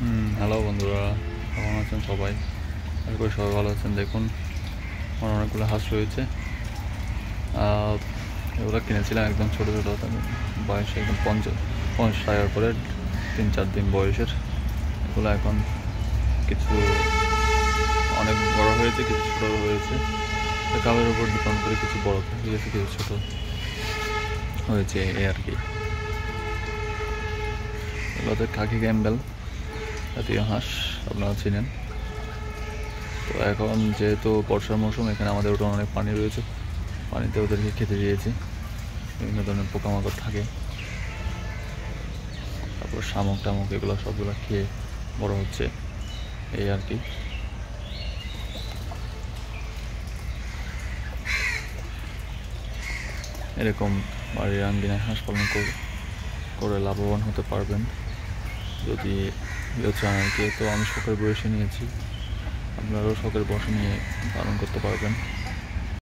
Hello বন্ধুরা, কেমন আছেন সবাই? আশা করি সবাই ভালো আছেন। দেখুন, আমার অনেকগুলো হাঁস রয়েছে। এগুলো কিনেছিলাম একদম ছোটো ছোটো, বয়স একদম 50 পরে 3-4 দিন বয়সের। এগুলো এখন কিছু অনেক বড় হয়েছে, কিছু ছোটো হয়েছে। কালের উপর ডিপেন্ড করে কিছু বড় হয়ে গেছে, কিছু ছোটো হয়েছে, এই আর কি। এগুলোতে খাকি ক্যাম্বেল জাতীয় হাঁস, আপনারা চিনেন। তো এখন যেহেতু বর্ষার মৌসুম, এখানে আমাদের ওটা অনেক পানি রয়েছে, পানিতে ওদেরকে খেতে দিয়েছি। বিভিন্ন ধরনের পোকামাকড় থাকে, তারপর শামুক টামুক এগুলো সবগুলো খেয়ে বড় হচ্ছে, এই আর কি। এরকম বাড়ির আঙ্গিনায় হাঁস পালন করে লাভবান হতে পারবেন যদি চান আর কি। তো আমি শখের বয়সে নিয়েছি, আপনারাও শখের বয়সে নিয়ে পালন করতে পারবেন।